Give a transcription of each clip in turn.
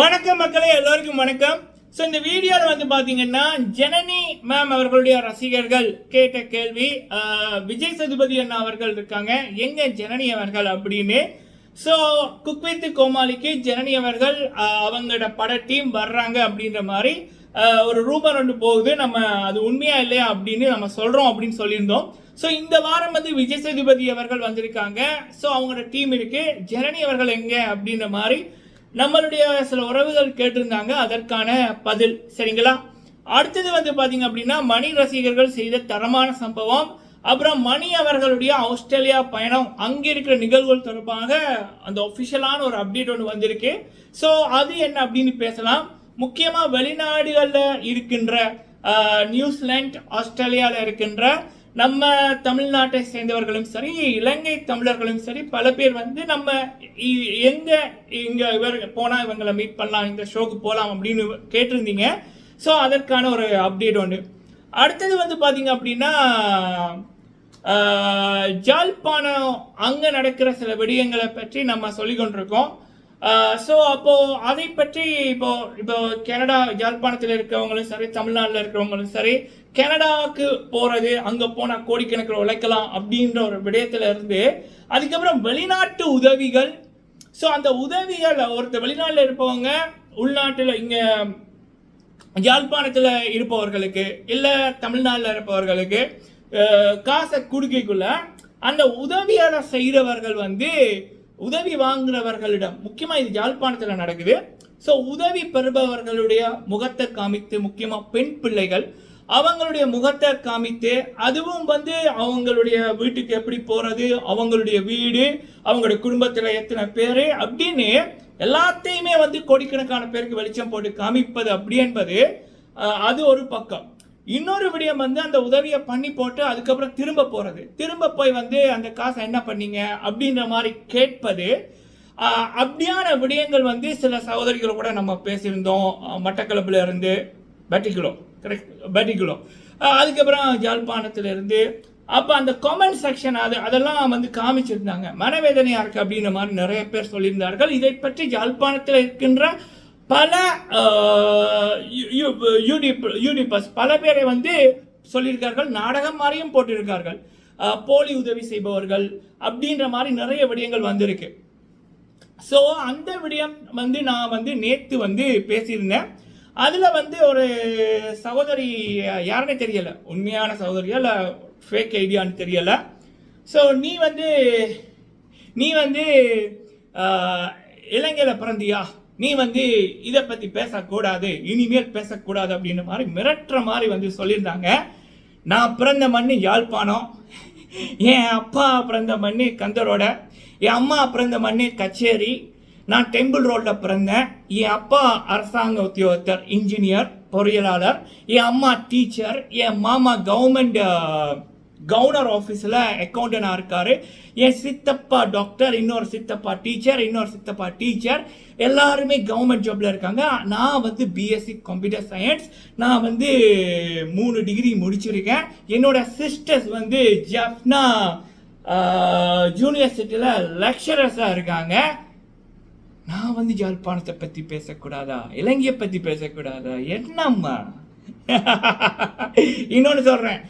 வணக்கம் மக்களே, எல்லோருக்கும் வணக்கம். ஸோ இந்த வீடியோவில் வந்து பார்த்தீங்கன்னா ஜனனி மேம் அவர்களுடைய ரசிகர்கள் கேட்ட கேள்வி, விஜய் சேதுபதி அண்ணா அவர்கள் இருக்காங்க, எங்க ஜனனி அவர்கள் அப்படின்னு. ஸோ குக் வித் கோமாளிக்கு ஜனனி அவர்கள் அவங்களோட பட டீம் வர்றாங்க அப்படின்ற மாதிரி ஒரு ரூமர் ஒன்று போகுது. நம்ம அது உண்மையா இல்லையா அப்படின்னு நம்ம சொல்கிறோம் அப்படின்னு சொல்லியிருந்தோம். ஸோ இந்த வாரம் வந்து விஜய் சேதுபதி அவர்கள் வந்திருக்காங்க. ஸோ அவங்களோட டீம் இருக்கு. ஜனனி அவர்கள் எங்க அப்படின்ற மாதிரி நம்மளுடைய சில உறவுகள் கேட்டிருந்தாங்க. அதற்கான பதில் சரிங்களா. அடுத்தது வந்து பார்த்தீங்க அப்படின்னா மணி ரசிகர்கள் செய்த தரமான சம்பவம், அப்புறம் மணி அவர்களுடைய ஆஸ்திரேலியா பயணம், அங்கே இருக்கிற நிகழ்வுகள் தொடர்பாக அந்த ஒஃபிஷியலான ஒரு அப்டேட் ஒன்று வந்திருக்கு. ஸோ அது என்ன அப்படின்னு பேசலாம். முக்கியமாக வெளிநாடுகளில் இருக்கின்ற நியூசிலாந்து, ஆஸ்திரேலியாவில் இருக்கின்ற நம்ம தமிழ்நாட்டை சேர்ந்தவர்களும் சரி, இலங்கை தமிழர்களும் சரி, பல பேர் வந்து நம்ம இங்கே இவர் போனால் இவங்களை மீட் பண்ணலாம், இந்த ஷோக்கு போகலாம் அப்படின்னு கேட்டிருந்தீங்க. ஸோ அதற்கான ஒரு அப்டேட் ஒன்று. அடுத்தது வந்து பார்த்தீங்க அப்படின்னா ஜாழ்ப்பாணம் அங்கே நடக்கிற சில விடயங்களை பற்றி நம்ம சொல்லி கொண்டிருக்கோம். ஸோ அப்போது அதை பற்றி இப்போ கனடா ஜாழ்ப்பாணத்தில் இருக்கிறவங்களும் சரி, தமிழ்நாட்டில் இருக்கிறவங்களும் சரி, கனடாவுக்கு போகிறது, அங்கே போனால் கோடிக்கணக்கில் உழைக்கலாம் அப்படின்ற ஒரு விடயத்தில் இருந்து, அதுக்கப்புறம் வெளிநாட்டு உதவிகள். ஸோ அந்த உதவிகள் ஒருத்தர் வெளிநாட்டில் இருப்பவங்க உள்நாட்டில் இங்கே ஜாழ்ப்பாணத்தில் இருப்பவர்களுக்கு இல்லை தமிழ்நாட்டில் இருப்பவர்களுக்கு காசை கொடுக்கக்குள்ள அந்த உதவியால் செய்கிறவர்கள் வந்து உதவி வாங்குறவர்களிடம், முக்கியமாக இது ஜாழ்ப்பாணத்தில் நடக்குது. ஸோ உதவி பெறுபவர்களுடைய முகத்தை காமித்து, முக்கியமாக பெண் பிள்ளைகள் அவங்களுடைய முகத்தை காமித்து, அதுவும் வந்து அவங்களுடைய வீட்டுக்கு எப்படி போகிறது, அவங்களுடைய வீடு, அவங்களுடைய குடும்பத்தில் எத்தனை பேர் அப்படின்னு எல்லாத்தையுமே வந்து கோடிக்கணக்கான பேருக்கு வெளிச்சம் போட்டு காமிப்பது அப்படி என்பது அது ஒரு பக்கம். இன்னொரு விடயம் வந்து அந்த உதவியை பண்ணி போட்டு அதுக்கப்புறம் திரும்ப போகிறது, திரும்ப போய் வந்து அந்த காசை என்ன பண்ணீங்க அப்படின்ற மாதிரி கேட்பது. அப்படியான விடயங்கள் வந்து சில சகோதரிகளை கூட நம்ம பேசியிருந்தோம். மட்டக்களப்பில் இருந்து பேட்டிக்குளோ, கரெக்ட், பேட்டிக்குளோ, அதுக்கப்புறம் ஜாழ்ப்பாணத்திலிருந்து. அப்போ அந்த கமெண்ட் செக்ஷன் அதெல்லாம் வந்து காமிச்சிருந்தாங்க. மனவேதனையாக இருக்குது அப்படின்ற மாதிரி நிறைய பேர் சொல்லியிருந்தார்கள். இதை பற்றி ஜாழ்ப்பாணத்தில் இருக்கின்ற பல யூடியூபர்ஸ் பல பேரை வந்து சொல்லியிருக்கார்கள், நாடகம் மாதிரியும் போட்டிருக்கார்கள், போலி உதவி செய்பவர்கள் அப்படின்ற மாதிரி நிறைய விடயங்கள் வந்திருக்கு. ஸோ அந்த விடயம் வந்து நான் வந்து நேற்று வந்து பேசியிருந்தேன். அதில் வந்து ஒரு சகோதரி, யாருன்னே தெரியலை, உண்மையான சகோதரியா இல்லை ஃபேக் ஐடியான்னு தெரியலை. ஸோ நீ வந்து இலங்கையில் பிறந்தியா, நீ வந்து இதை பற்றி பேசக்கூடாது, இனிமேல் பேசக்கூடாது அப்படின்ற மாதிரி மிரட்டுற மாதிரி வந்து சொல்லியிருந்தாங்க. நான் பிறந்த மண்ணு யாழ்ப்பாணம், என் அப்பா பிறந்த மண்ணு கந்தரோட, என் அம்மா பிறந்த மண்ணு கச்சேரி, நான் டெம்பிள் ரோடில் பிறந்தேன். என் அப்பா அரசாங்க உத்தியோகத்தர், இன்ஜினியர், பொறியியலாளர், என் அம்மா டீச்சர், என் மாமா கவர்னர் ஆஃபீஸில் அக்கௌண்டனாக இருக்கார், என் சித்தப்பா டாக்டர், இன்னொரு சித்தப்பா டீச்சர், இன்னொரு சித்தப்பா டீச்சர், எல்லாருமே கவர்மெண்ட் ஜாப்ல இருக்காங்க. நான் வந்து பிஎஸ்சி கம்ப்யூட்டர் சயின்ஸ், நான் வந்து 3 டிகிரி முடிச்சிருக்கேன். என்னோட சிஸ்டர்ஸ் வந்து ஜப்னா யூனிவர்சிட்டியில் லெக்சரர்ஸாக இருக்காங்க. நான் வந்து ஜாழ்ப்பாணத்தை பற்றி பேசக்கூடாதா, இலங்கையை பற்றி பேசக்கூடாதா, என்னம்மா? இன்னொன்று சொல்கிறேன்,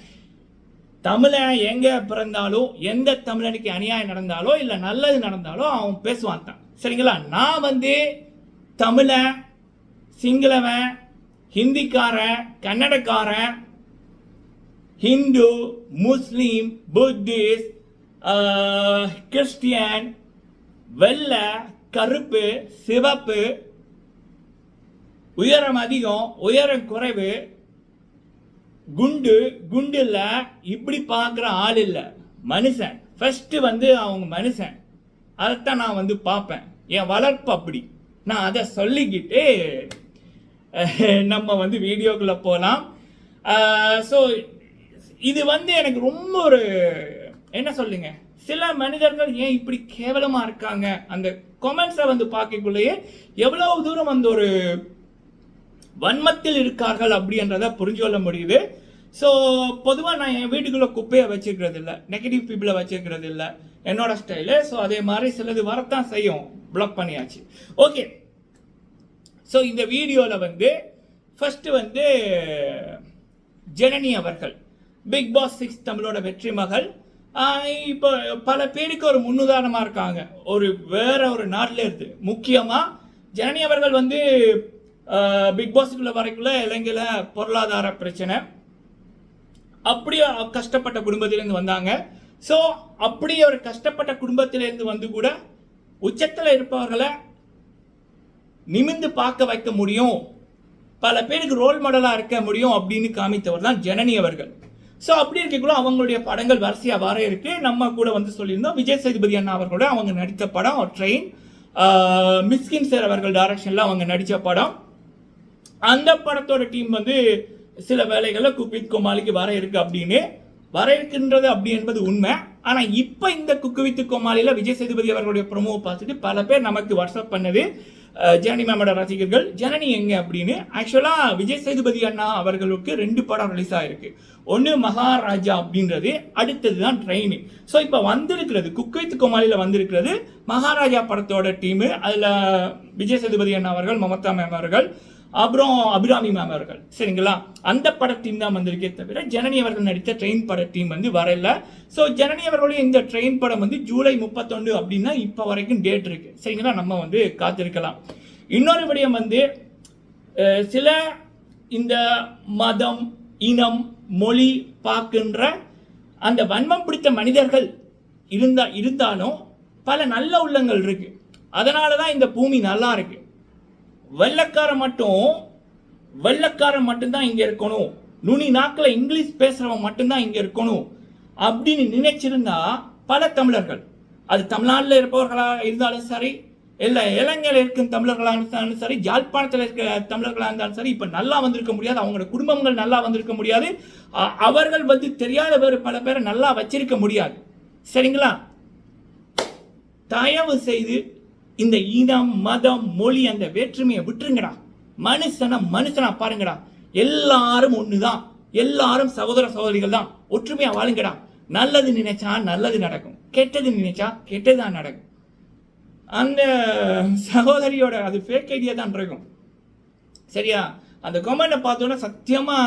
தமிழன் எங்கே பிறந்தாலும், எந்த தமிழனுக்கு அநியாயம் நடந்தாலோ இல்லை நல்லது நடந்தாலோ அவன் பேசுவான் தான், சரிங்களா. நான் வந்து தமிழன், சிங்களவன், ஹிந்திக்காரன், கன்னடக்காரன், ஹிந்து, முஸ்லீம், புத்திஸ்ட், கிறிஸ்டியன், வெள்ளை, கருப்பு, சிவப்பு, உயரம் அதிகம், உயரம் குறைவு, குண்டு இல்லை, இப்படி பார்க்குற ஆள் இல்லை, மனுஷன். ஃபர்ஸ்ட் வந்து அவங்க மனுஷன், அதைத்தான் நான் வந்து பார்ப்பேன். என் வளர்ப்பு அப்படி. நான் அதை சொல்லிக்கிட்டு நம்ம வந்து வீடியோக்குள்ளே போகலாம். ஸோ இது வந்து எனக்கு ரொம்ப ஒரு என்ன சொல்லுங்க, சில மனிதர்கள் ஏன் இப்படி கேவலமாக இருக்காங்க, அந்த கமெண்ட்ஸை வந்து பார்க்கக்குள்ளேயே எவ்வளவு தூரம் அந்த ஒரு வன்மத்தில் இருக்கார்கள் அப்படின்றத புரிஞ்சு கொள்ள முடியுது. ஸோ பொதுவாக நான் என் வீட்டுக்குள்ளே குப்பையை வச்சுக்கிறது இல்லை, நெகட்டிவ் பீப்புளை வச்சுக்கிறது இல்லை, என்னோட ஸ்டைலு. ஸோ அதே மாதிரி சிலது வரத்தான் செய்யும், பிளாக் பண்ணியாச்சு. ஓகே, ஸோ இந்த வீடியோவில் வந்து ஃபஸ்ட்டு வந்து ஜனனி அவர்கள் பிக் பாஸ் 6 தமிழோட வெற்றி மகள். இப்போ பல பேருக்கு ஒரு முன்னுதாரணமாக இருக்காங்க வேற ஒரு நாட்டில் இருந்து. முக்கியமாக ஜனனி அவர்கள் வந்து பிக் பாஸுக்குள்ள வரைக்குள்ள இலங்கையில் பொருளாதார பிரச்சனை, அப்படியே கஷ்டப்பட்ட குடும்பத்திலேருந்து வந்தாங்க. ஸோ அப்படி ஒரு கஷ்டப்பட்ட குடும்பத்திலேருந்து வந்து கூட உச்சத்தில் இருப்பவர்களை நிமிந்து பார்க்க வைக்க முடியும், பல பேருக்கு ரோல் மாடலாக இருக்க முடியும் அப்படின்னு காமித்தவர் தான் ஜனனி அவர்கள். ஸோ அப்படி இருக்கக்குள்ள அவங்களுடைய படங்கள் வரிசையாக வர இருக்கு. நம்ம கூட வந்து சொல்லியிருந்தோம் விஜய் சேதுபதி அண்ணா அவர்களோட அவங்க நடித்த படம் ட்ரெயின், மிஸ்கின் சார் அவர்கள் டைரக்ஷனில் அவங்க நடித்த படம். அந்த படத்தோட டீம் வந்து சில வேலைகளில் குக் வித் கோமாளிக்கு வர இருக்கு அப்படின்னு வர இருக்கின்றது அப்படி என்பது உண்மை. ஆனால் இப்போ இந்த குக் வித் கோமாளியில் விஜய் சேதுபதி அவர்களுடைய ப்ரொமோவை பார்த்துட்டு பல பேர் நமக்கு வாட்ஸ்அப் பண்ணது ஜனனி மேமோட ரசிகர்கள் ஜனனி எங்க அப்படின்னு. ஆக்சுவலாக விஜய் சேதுபதி அண்ணா அவர்களுக்கு 2 படம் ரிலீஸ் ஆகிருக்கு. ஒன்று மகாராஜா அப்படின்றது, அடுத்தது தான் ட்ரெயின். ஸோ இப்போ வந்திருக்கிறது குக் வித் கோமாளியில் வந்திருக்கிறது மகாராஜா படத்தோட டீமு. அதில் விஜய் சேதுபதி அண்ணா அவர்கள், மமதா மேம் அவர்கள், அப்புறம் அபிராமி மேம் அவர்கள், சரிங்களா? அந்த பட டீம் தான் வந்திருக்கே தவிர ஜனனி அவர்கள் நடித்த ட்ரெயின் பட டீம் வந்து வரல. ஸோ ஜனனி அவர்களுடைய இந்த ட்ரெயின் படம் வந்து ஜூலை 31 அப்படின்னா இப்போ வரைக்கும் டேட் இருக்கு, சரிங்களா? நம்ம வந்து காத்திருக்கலாம். இன்னொரு விடயம் வந்து சில இந்த மதம், இனம், மொழி பார்க்கின்ற அந்த வன்மம் பிடித்த மனிதர்கள் இருந்தாலும் பல நல்ல உள்ளங்கள் இருக்கு. அதனால தான் இந்த பூமி நல்லா இருக்கு. வெள்ளக்காரன் மட்டும்தான் இங்க இருக்கணும், நுனி நாக்கில் இங்கிலீஷ் பேசுறவன் மட்டும்தான் இங்க இருக்கணும் அப்படின்னு நினைச்சிருந்தா பல தமிழர்கள், அது தமிழ்நாட்டில் இருப்பவர்களாக இருந்தாலும் சரி, இல்லை இலங்கையில் இருக்கும் தமிழர்களாக இருந்தாலும் சரி, யாழ்ப்பாணத்தில் இருக்க தமிழர்களாக இருந்தாலும் சரி, இப்போ நல்லா வந்திருக்க முடியாது, அவங்களோட குடும்பங்கள் நல்லா வந்திருக்க முடியாது, அவர்கள் வந்து தெரியாத வேறு பல பேரை நல்லா வச்சிருக்க முடியாது, சரிங்களா? தயவு செய்து இந்த இனம், மதம், மொழி அந்த வேற்றுமையை விட்டுருங்கடா. மனுஷனா பாருங்கடா. எல்லாரும் ஒண்ணுதான், எல்லாரும் சகோதர சகோதரிகள் தான். ஒற்றுமையா வாழுங்கடா. நல்லது நினைச்சா நல்லது நடக்கும், கெட்டது நினைச்சா கெட்டதுதான் நடக்கும். அந்த சகோதரியோட அது ஃபேக் ஐடியா தான் இருக்கும், சரியா? அந்த கமெண்ட்டை பார்த்தோன்னா சத்தியமா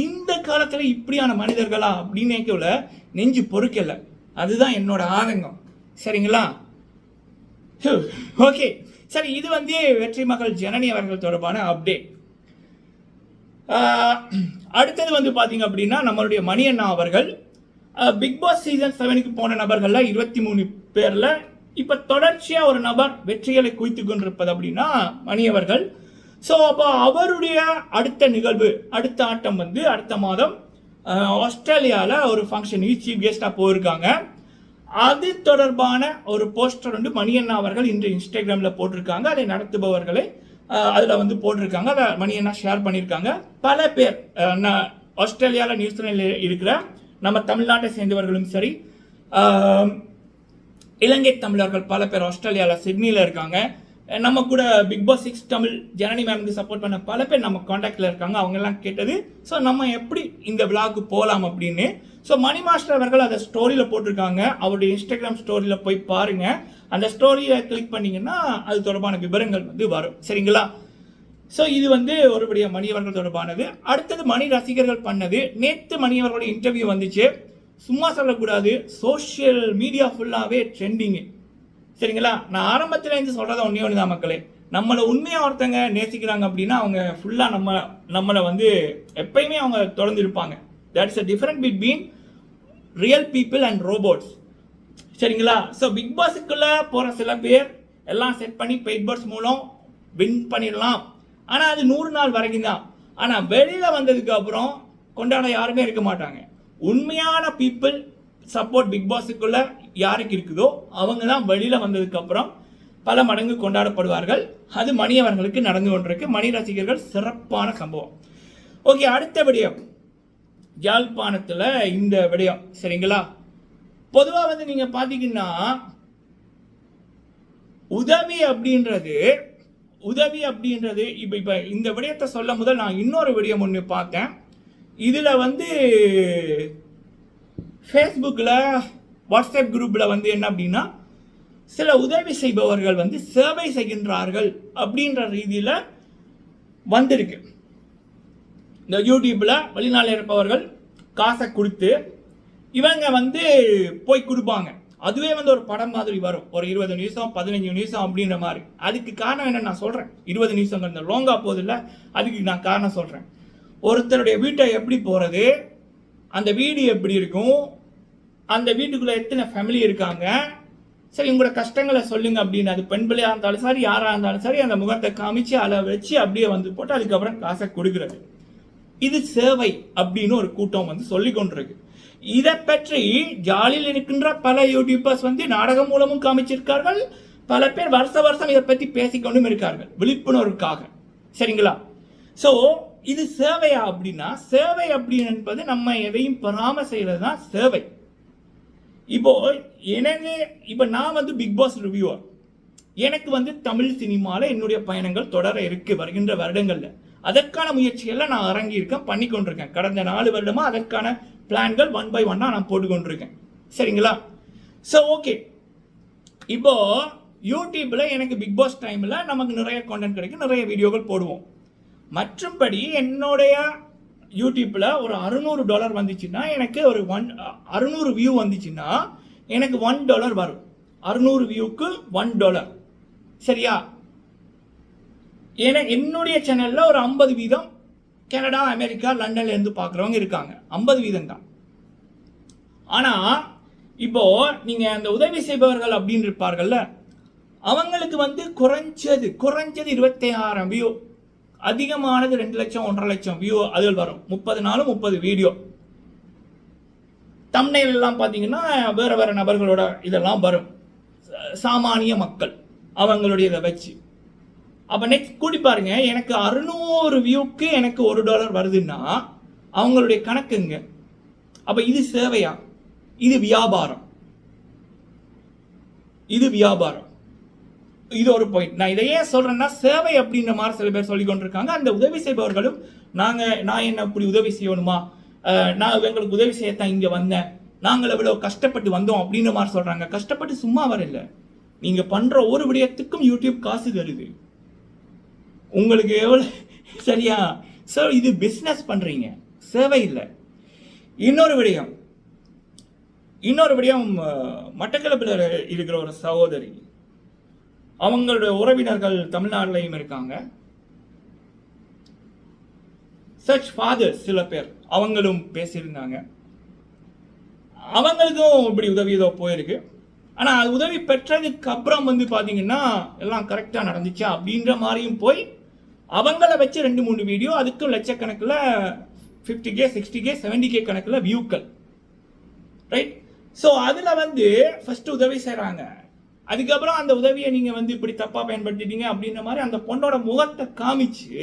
இந்த காலத்துல இப்படியான மனிதர்களா அப்படின்னு நெஞ்சு பொறுக்கல. அதுதான் என்னோட ஆதங்கம், சரிங்களா? ஓகே, சரி. இது வந்து வெற்றி மகள் ஜனனி அவர்கள் தொடர்பான அப்டேட். அடுத்தது வந்து பார்த்தீங்க அப்படின்னா நம்மளுடைய மணி அண்ணா அவர்கள் பிக் பாஸ் சீசன் 7க்கு போன நபர்கள்ல 23 பேர்ல இப்போ தொடர்ச்சியாக ஒரு நபர் வெற்றிகளை குவித்து கொண்டிருப்பது அப்படின்னா மணி அவர்கள். ஸோ அப்போ அவருடைய அடுத்த நிகழ்வு, அடுத்த ஆட்டம் வந்து அடுத்த மாதம் ஆஸ்திரேலியாவில் ஒரு ஃபங்க்ஷனுக்கு சீஃப் கெஸ்டாக போயிருக்காங்க. அது தொடர்பான ஒரு போஸ்டர் வந்து மணியண்ணா அவர்கள் இன்று இன்ஸ்டாகிராமில் போட்டிருக்காங்க. அதை நடத்துபவர்களை அதில் வந்து போட்டிருக்காங்க. அதை மணியண்ணா ஷேர் பண்ணியிருக்காங்க. பல பேர் ஆஸ்திரேலியாவில், நியூசிலாண்டில் இருக்கிற நம்ம தமிழ்நாட்டை சேர்ந்தவர்களும் சரி, இலங்கை தமிழர்கள் பல பேர் ஆஸ்திரேலியாவில் சிட்னியில் இருக்காங்க. நம்ம கூட பிக் பாஸ் 6 தமிழ் ஜனனி மேமுக்கு சப்போர்ட் பண்ண பல பேர் நம்ம காண்டாக்டில் இருக்காங்க. அவங்கெல்லாம் கேட்டது ஸோ நம்ம எப்படி இந்த விழாவுக்கு போகலாம் அப்படின்னு. ஸோ மணி மாஸ்டர் அவர்கள் அதை ஸ்டோரியில் போட்டிருக்காங்க. அவருடைய இன்ஸ்டாகிராம் ஸ்டோரியில் போய் பாருங்கள். அந்த ஸ்டோரியை கிளிக் பண்ணிங்கன்னா அது தொடர்பான விவரங்கள் வந்து வரும், சரிங்களா? ஸோ இது வந்து ஒருபடியாக மணி அவர்கள் தொடர்பானது. அடுத்தது மணி ரசிகர்கள் பண்ணது. நேற்று மணி அவர்களுடைய இன்டர்வியூ வந்துச்சு. சும்மா சொல்லக்கூடாது, சோஷியல் மீடியா ஃபுல்லாகவே ட்ரெண்டிங்கு, சரிங்களா? நான் ஆரம்பத்தில் இருந்து சொல்கிறத ஒன்று தான் மக்களே, நம்மளை உண்மையாக ஒருத்தங்க நேசிக்கிறாங்க அப்படின்னா அவங்க ஃபுல்லாக நம்மளை வந்து எப்பயுமே அவங்க தொடர்ந்து இருப்பாங்க. That is a difference between real people and robots, சரிங்களா? ஸோ பிக் பாஸுக்குள்ளே போகிற சில பேர் எல்லாம் செட் பண்ணி பெய்ட் பர்ட்ஸ் மூலம் வின் பண்ணிடலாம். ஆனால் அது 100 நாள் வரைக்கும் தான். ஆனால் வெளியில் வந்ததுக்கு அப்புறம் கொண்டாட யாருமே இருக்க மாட்டாங்க. உண்மையான பீப்புள் சப்போர்ட் பிக் பாஸுக்குள்ள யாருக்கு இருக்குதோ அவங்க தான் வெளியில் வந்ததுக்கு அப்புறம் பல மடங்கு கொண்டாடப்படுவார்கள். அது மணி அவர்களுக்கு நடந்து கொண்டிருக்கு. மணி ரசிகர்கள் சிறப்பான சம்பவம். ஓகே, அடுத்த விடயம் யாழ்ப்பாணத்தில் இந்த விடயம், சரிங்களா? பொதுவாக வந்து நீங்கள் பார்த்தீங்கன்னா உதவி அப்படின்றது இப்போ இந்த விடயத்தை சொல்ல முதல் நான் இன்னொரு விடயம் ஒன்று பார்த்தேன். இதில் வந்து ஃபேஸ்புக்கில், வாட்ஸ்அப் குரூப்பில் வந்து என்ன அப்படின்னா சில உதவி செய்பவர்கள் வந்து சேவை செய்கின்றார்கள் அப்படின்ற ரீதியில் வந்திருக்கு. இந்த யூடியூப்ல வெளிநாட்டில் இருப்பவர்கள் காசை கொடுத்து இவங்க வந்து போய் கொடுப்பாங்க. அதுவே வந்து ஒரு படம் மாதிரி வரும், ஒரு 20 நிமிஷம் 15 நிமிஷம் அப்படின்ற மாதிரி. அதுக்கு காரணம் என்ன நான் சொல்றேன், 20 நிமிஷம் லாங்கா போகுது இல்லை, அதுக்கு நான் காரணம் சொல்றேன். ஒருத்தருடைய வீட்டை எப்படி போறது, அந்த வீடு எப்படி இருக்கும், அந்த வீட்டுக்குள்ள எத்தனை ஃபேமிலி இருக்காங்க, சரி உங்களோட கஷ்டங்களை சொல்லுங்க அப்படின்னு. அது பெண் பிள்ளையா இருந்தாலும் சரி, யாரா இருந்தாலும் சரி, அந்த முகத்தை காமிச்சு அளவு வச்சு அப்படியே வந்து போட்டு அதுக்கப்புறம் காசை கொடுக்கறது. இது சேவை அப்படின்னு ஒரு கூட்டம் வந்து சொல்லி கொண்டிருக்கு. இதை பற்றி ஜாலியில் இருக்கின்ற பல யூடியூபர்ஸ் வந்து நாடகம் மூலமும் காமிச்சிருக்கார்கள். பல பேர் வருஷம் இதை பற்றி பேசிக்கொண்டும் இருக்கார்கள் விழிப்புணர்வுக்காக. சரிங்களா? ஸோ இது சேவையா அப்படின்னா, சேவை அப்படின்னு என்பது நம்ம எதையும் பெறாம செய்யறது தான் சேவை. இப்போ நான் வந்து பிக் பாஸ் ரிவ்யூவர். எனக்கு வந்து தமிழ் சினிமாவில் என்னுடைய பயணங்கள் தொடர இருக்கு வருகின்ற வருடங்கள்ல. அதற்கான முயற்சியெல்லாம் நான் இறங்கி இருக்கேன், பண்ணி கொண்டிருக்கேன். கடந்த 4 வருடமா அதற்கான பிளான்கள் 1 by 1 நான் போட்டுக்கொண்டிருக்கேன். சரிங்களா? ஸோ ஓகே, இப்போ யூடியூப்ல எனக்கு பிக் பாஸ் டைம்ல நமக்கு நிறைய கான்டென்ட் கிடைக்கும், நிறைய வீடியோக்கள் போடுவோம். மற்றபடி என்னுடைய யூடியூப்ல ஒரு $600 வந்துச்சுன்னா, எனக்கு ஒரு 600 வியூ வந்துச்சுன்னா எனக்கு $1 வரும். 600 வியூக்கு $1. சரியா? ஏன்னா என்னுடைய சேனல்ல ஒரு 50% கனடா, அமெரிக்கா, லண்டன்ல இருந்து பார்க்குறவங்க இருக்காங்க. 50% தான். ஆனா இப்போ நீங்க அந்த உதவி செய்பவர்கள் அப்படின்னு இருப்பார்கள்ல, அவங்களுக்கு வந்து குறைஞ்சது 26,000 வியூ, அதிகமானது 2 லட்சம் 1.5 லட்சம் வியூ அதில் வரும். 30 நாளும் 30 வீடியோ. தம்ப்நெயில் எல்லாம் பார்த்தீங்கன்னா வேற நபர்களோட இதெல்லாம் வரும், சாமானிய மக்கள் அவங்களுடைய இதை வச்சு. அப்போ நெக்ஸ்ட் கூடி பாருங்க, எனக்கு 600 வியூக்கு எனக்கு $1 வருதுன்னா அவங்களுடைய கணக்குங்க. அப்போ இது சேவையா? இது வியாபாரம். இது ஒரு பாயிண்ட். நான் இதையே சொல்றேன்னா, சேவை அப்படின்ற மாதிரி சில பேர் சொல்லி கொண்டிருக்காங்க. அந்த உதவி செய்பவர்களும் நான் என்ன இப்படி உதவி செய்யணுமா, நான் எங்களுக்கு உதவி செய்யத்தான் இங்கே வந்தேன், நாங்கள் எவ்வளோ கஷ்டப்பட்டு வந்தோம் அப்படின்ற மாதிரி சொல்றாங்க. கஷ்டப்பட்டு சும்மா வரல, நீங்க பண்ற ஒரு விடயத்துக்கும் யூடியூப் காசு தருது உங்களுக்கு எவ்வளோ. சரியா? ஸோ இது பிஸ்னஸ் பண்றீங்க, சேவை இல்லை. இன்னொரு விடயம் மட்டக்களப்பில் இருக்கிற ஒரு சகோதரி, அவங்களுடைய உறவினர்கள் தமிழ்நாட்டிலையும் இருக்காங்க. சர்ச் ஃபாதர்ஸ் சில பேர் அவங்களும் பேசியிருந்தாங்க. அவங்களுக்கும் இப்படி உதவி ஏதோ போயிருக்கு. ஆனால் அது உதவி பெற்றதுக்கு அப்புறம் வந்து பார்த்தீங்கன்னா எல்லாம் கரெக்டாக நடந்துச்சா அப்படின்ற மாதிரியும் போய் அவங்கள வச்சு 2-3 வீடியோ, அதுக்கும் லட்சக்கணக்கில் 50K 60K 70K கணக்கில் வியூக்கள். ரைட்? ஸோ அதில் வந்து ஃபர்ஸ்ட் உதவி செய்கிறாங்க. அதுக்கப்புறம் அந்த உதவியை நீங்கள் வந்து இப்படி தப்பாக பயன்படுத்திட்டீங்க அப்படின்ற மாதிரி அந்த பொண்ணோட முகத்தை காமிச்சு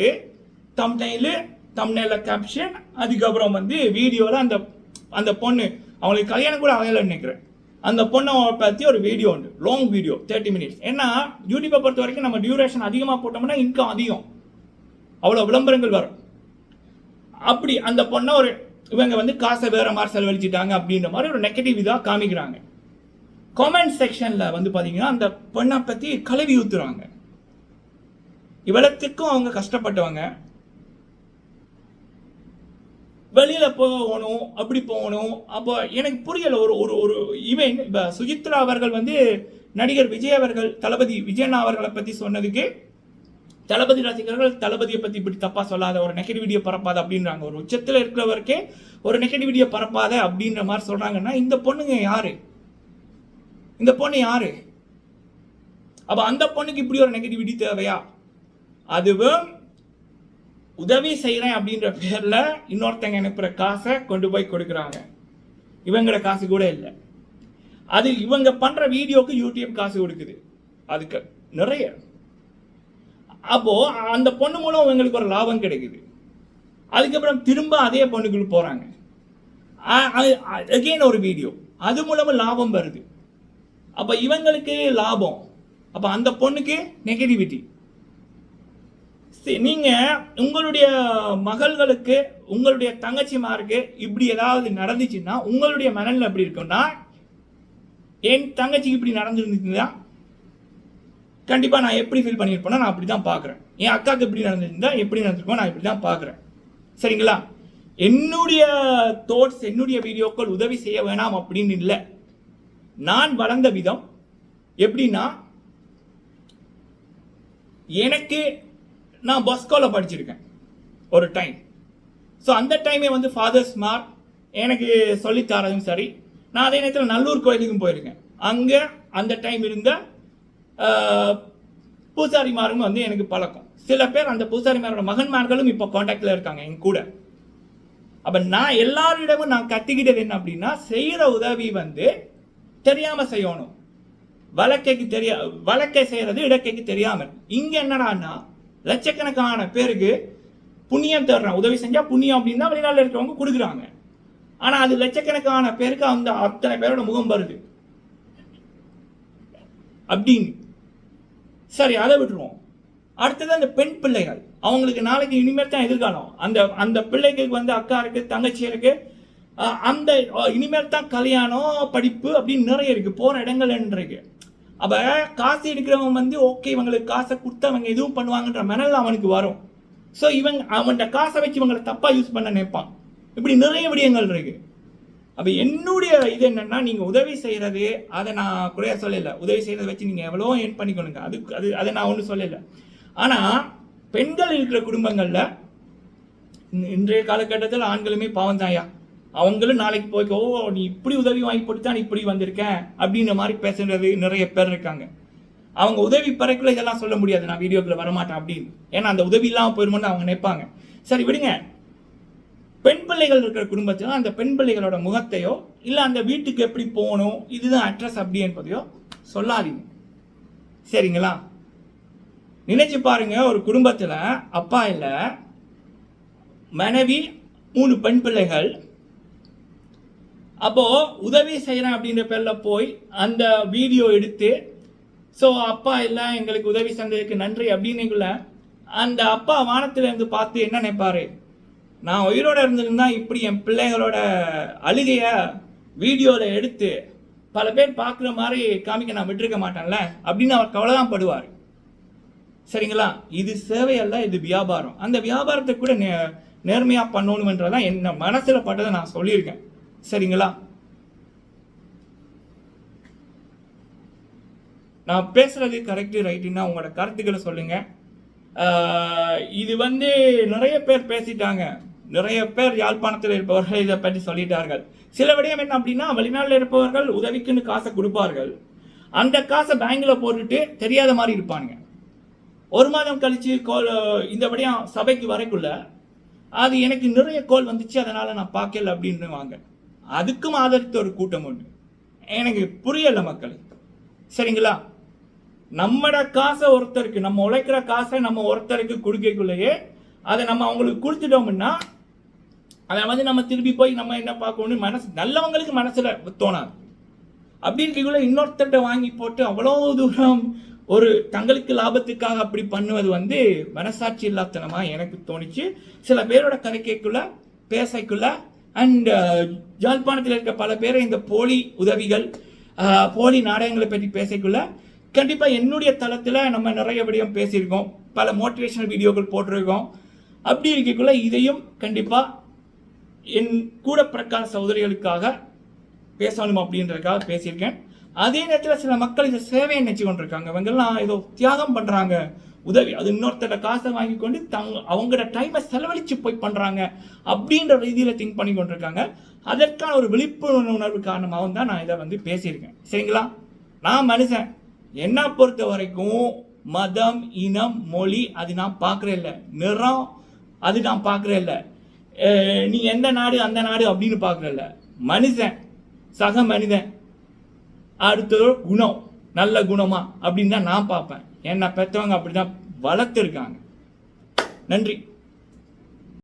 தம்ப்நெயில்ல கேப்ஷன், அதுக்கப்புறம் வந்து வீடியோவில் அந்த பொண்ணு அவங்களுக்கு கல்யாணம் கூட ஆகலைன்னு நினைக்கிறேன், அந்த பொண்ணை பற்றி ஒரு வீடியோ உண்டு, லாங் வீடியோ 30 minutes. ஏன்னா யூடியூப்பை பொறுத்த வரைக்கும் நம்ம டியூரேஷன் அதிகமாக போட்டோம்னா இன்கம் அதிகம், அவ்வளோ விளம்பரங்கள் வரும். அப்படி அந்த பொண்ணை இவங்க வந்து காசை வேற மாதிரி செலவழிச்சிட்டாங்க அப்படின்ற மாதிரி ஒரு நெகட்டிவ் இதாக காமிக்கிறாங்க. காமெண்ட் செக்ஷன்ல வந்து பார்த்தீங்கன்னா அந்த பொண்ணை பற்றி கழுவி ஊத்துறாங்க. இவ்வளத்துக்கும் அவங்க கஷ்டப்பட்டவங்க, வெளியில போகணும், அப்படி போகணும். அப்போ எனக்கு புரியல. ஒரு ஈவென்ட் இப்போ சுஜித்ரா அவர்கள் வந்து நடிகர் விஜய் அவர்கள், தளபதி விஜயண்ணா அவர்களை பற்றி சொன்னதுக்கு தளபதி ரசிகர்கள் தளபதியை பற்றி இப்படி தப்பா சொல்லாத, ஒரு நெகட்டிவிட்டியை பரப்பாத அப்படின்றாங்க. ஒரு உச்சத்தில் இருக்கிறவருக்கே ஒரு நெகட்டிவிட்டியை பரப்பாத அப்படின்ற மாதிரி சொல்றாங்கன்னா இந்த பொண்ணுங்க யாரு? இந்த பொண்ணு யாரு? அப்ப அந்த பொண்ணுக்கு இப்படி ஒரு நெகட்டிவிட்டி தேவையா? அதுவும் உதவி செய்யறேன் அப்படின்ற பேர்ல இன்னொருத்தங்க அனுப்புற காசை கொண்டு போய் கொடுக்குறாங்க. இவங்களோட காசு கூட இல்லை. அது இவங்க பண்ற வீடியோக்கு யூடியூப் காசு கொடுக்குது, அதுக்கு நிறைய. அப்போ அந்த பொண்ணு மூலம் இவங்களுக்கு ஒரு லாபம் கிடைக்குது. அதுக்கப்புறம் திரும்ப அதே பொண்ணுக்குள்ள போறாங்க, அகெயின் ஒரு வீடியோ, அது மூலமா லாபம் வருது. அப்ப இவங்களுக்கு லாபம், அப்ப அந்த பொண்ணுக்கு நெகட்டிவிட்டி. நீங்க உங்களுடைய மகள்களுக்கு, உங்களுடைய தங்கச்சிமாருக்கு இப்படி ஏதாவது நடந்துச்சுன்னா உங்களுடைய மனநிலை எப்படி இருக்கும்னா, என் தங்கச்சிக்கு இப்படி நடந்துருந்துச்சுன்னா கண்டிப்பாக நான் எப்படி ஃபீல் பண்ணியிருப்பேன்னா நான் அப்படி தான் பார்க்குறேன். என் அக்காவுக்கு எப்படி நடந்திருந்தா எப்படி நடந்திருக்கோம் நான் இப்படி தான் பார்க்குறேன். சரிங்களா? என்னுடைய தாட்ஸ், என்னுடைய வீடியோக்கள் உதவி செய்ய வேணாம் அப்படின்னு இல்லை. நான் வளர்ந்த விதம் எப்படின்னா, எனக்கு நான் பஸ்கோல படிச்சிருக்கேன் ஒரு டைம். ஸோ அந்த டைமே வந்து ஃபாதர்ஸ் மார் எனக்கு சொல்லித்தரதும் சரி. நான் அதே நேரத்தில் நல்லூர் கோயிலுக்கும் போயிருக்கேன். அங்கே அந்த டைம் இருந்த பூசாரிமாரும் வந்து எனக்கு பழக்கம். சில பேர் அந்த பூசாரிமாரோட மகன்மார்களும் இப்போ காண்டாக்டில் இருக்காங்க என் கூட. அப்போ நான் எல்லாரிடமும் நான் கற்றுக்கிட்டது என்ன அப்படின்னா, செய்கிற உதவி வந்து தெரியாமல் செய்யணும். வழக்கை செய்கிறது இடக்கைக்கு தெரியாமல். இங்கே என்னடான்னா, லட்சக்கணக்கான பேருக்கு புண்ணியம் தர்றான். உதவி செஞ்சால் புண்ணியம் அப்படின்னா வெளிநாட்டில் இருக்கிறவங்க கொடுக்குறாங்க. ஆனால் அது லட்சக்கணக்கான பேருக்கு அந்த அத்தனை பேரோட முகம் வருது அப்படின்னு. சரி, அதை விட்டுருவோம். அடுத்தது அந்த பெண் பிள்ளைகள், அவங்களுக்கு நாளைக்கு இனிமேல் தான் எதிர்காலம். அந்த பிள்ளைக்கு வந்து அக்கா இருக்கு, தங்கச்சி இருக்கு, அந்த இனிமேல் தான் கல்யாணம், படிப்பு அப்படின்னு நிறைய இருக்கு, போற இடங்கள் இருக்கு. அப்ப காசு எடுக்கிறவன் வந்து ஓகே இவங்களுக்கு காசை கொடுத்து அவங்க எதுவும் பண்ணுவாங்கன்ற மனல் அவனுக்கு வரும். ஸோ அவன் காசை வச்சு இவங்களை தப்பா யூஸ் பண்ண நினைப்பான். இப்படி நிறைய விடயங்கள் இருக்கு. அப்போ என்னுடைய இது என்னன்னா, நீங்கள் உதவி செய்கிறது அதை நான் குறைய சொல்லலை. உதவி செய்கிறத வச்சு நீங்கள் எவ்வளோ ஏர்ன் பண்ணிக்கணுங்க, அதை நான் ஒன்றும் சொல்லலை. ஆனால் பெண்கள் இருக்கிற குடும்பங்களில் இன்றைய காலகட்டத்தில் ஆண்களுமே பாவம் தாயா. அவங்களும் நாளைக்கு போய் நீ இப்படி உதவி வாங்கி போட்டு தான் இப்படி வந்திருக்கேன் அப்படின்ற மாதிரி பேசுறது நிறைய பேர் இருக்காங்க. அவங்க உதவி பிறகுல இதெல்லாம் சொல்ல முடியாது, நான் வீடியோக்குள்ள வரமாட்டேன் அப்படின்னு. ஏன்னா அந்த உதவி இல்லாமல் போயிருமோன்னு அவங்க நினைப்பாங்க. சரி விடுங்க. பெண் பிள்ளைகள் இருக்கிற குடும்பத்தில் அந்த பெண் பிள்ளைகளோட முகத்தையோ இல்லை அந்த வீட்டுக்கு எப்படி போகணும், இதுதான் அட்ரஸ் அப்படி என்பதையோ சொல்லாதீங்க. சரிங்களா? நினைச்சு பாருங்க, ஒரு குடும்பத்தில் அப்பா இல்லை, மனைவி, 3 பெண் பிள்ளைகள். அப்போ உதவி செய்கிறேன் அப்படின்ற பேரில் போய் அந்த வீடியோ எடுத்து, ஸோ அப்பா இல்லை எங்களுக்கு உதவி செஞ்சதுக்கு நன்றி அப்படின்னுக்குள்ள அந்த அப்பா வானத்தில் இருந்து பார்த்து என்ன நினைப்பாரு, நான் உயிரோடு இருந்திருந்தா இப்படி என் பிள்ளைகளோட அழுகைய வீடியோவில் எடுத்து பல பேர் பார்க்குற மாதிரி காமிக்க நான் விட்டுருக்க மாட்டேன்ல அப்படின்னு அவர் கவலை தான் படுவார். சரிங்களா? இது சேவையல்ல, இது வியாபாரம். அந்த வியாபாரத்தை கூட நேர்மையாக பண்ணணுன்றதான் என்ன மனசில் பட்டதை நான் சொல்லியிருக்கேன். சரிங்களா? நான் பேசுறது கரெக்டு ரைட்டுன்னா உங்களோட கருத்துக்களை சொல்லுங்க. இது வந்து நிறைய பேர் பேசிட்டாங்க, நிறைய பேர் யாழ்ப்பாணத்தில் இருப்பவர்கள் இதை பற்றி சொல்லிட்டார்கள். சில விடயம் என்ன அப்படின்னா, வெளிநாட்டில் இருப்பவர்கள் உதவிக்குன்னு காசை கொடுப்பார்கள், அந்த காசை பேங்கில் போட்டுட்டு தெரியாத மாதிரி இருப்பானுங்க. 1 மாதம் கழிச்சு கோல் இந்த விடயம் சபைக்கு வரைக்குள்ள அது எனக்கு நிறைய கோல் வந்துச்சு, அதனால நான் பார்க்கல அப்படின்னு வாங்க. அதுக்கும் ஆதரித்த ஒரு கூட்டம் உண்டு. எனக்கு புரியல மக்கள். சரிங்களா? நம்மட காசை ஒருத்தருக்கு, நம்ம உழைக்கிற காசை நம்ம ஒருத்தருக்கு கொடுக்கக்குள்ளேயே அதை நம்ம அவங்களுக்கு கொடுத்துட்டோம்னா அதை வந்து நம்ம திருப்பி போய் நம்ம என்ன பார்க்கணும், மனசு நல்லவங்களுக்கு மனசுல தோணாது. அப்படி இருக்கக்குள்ள இன்னொருத்தட்ட வாங்கி போட்டு அவ்வளோ தூரம் ஒரு தங்களுக்கு லாபத்துக்காக அப்படி பண்ணுவது வந்து மனசாட்சி இல்லாதனமா எனக்கு தோணிச்சு. சில பேரோட கதைக்குள்ள பேசக்குள்ள அண்ட் யாழ்ப்பாணத்தில் இருக்க பல பேரை இந்த போலி உதவிகள், போலி நாடகங்களை பற்றி பேசக்குள்ள கண்டிப்பாக என்னுடைய தளத்தில் நம்ம நிறைய விடயம் பேசியிருக்கோம், பல மோட்டிவேஷனல் வீடியோக்கள் போட்டிருக்கோம். அப்படி இருக்கக்குள்ள இதையும் கண்டிப்பாக என் கூட பிரகார சகோதரிகளுக்காக பேசணும் அப்படின்றதுக்காக பேசியிருக்கேன். அதே நேரத்தில் சில மக்கள் இந்த சேவையை நினைச்சு கொண்டிருக்காங்க, இவங்கெல்லாம் ஏதோ தியாகம் பண்ணுறாங்க, உதவி அது இன்னொருத்தர காசை வாங்கி கொண்டு அவங்களோட டைமை செலவழித்து போய் பண்ணுறாங்க அப்படின்ற ரீதியில் திங்க் பண்ணி கொண்டிருக்காங்க. அதற்கான ஒரு விழிப்புணர்வு காரணமாகவும் தான் நான் இதை வந்து பேசியிருக்கேன். சரிங்களா? நான் மனுஷன், என்ன பொறுத்த வரைக்கும் மதம், இனம், மொழி அது நான் பார்க்குறேன் இல்லை, நிறம் அது நான் பார்க்குறேன் இல்லை, நீ எந்த நாடு அந்த நாடு அப்படின்னு பார்க்குறல்ல, மனுஷன் சக மனிதன், அடுத்தது குணம், நல்ல குணமா அப்படின்னு தான் நான் பார்ப்பேன். என்னை பெற்றவங்க அப்படி தான் வளர்த்துருக்காங்க. நன்றி.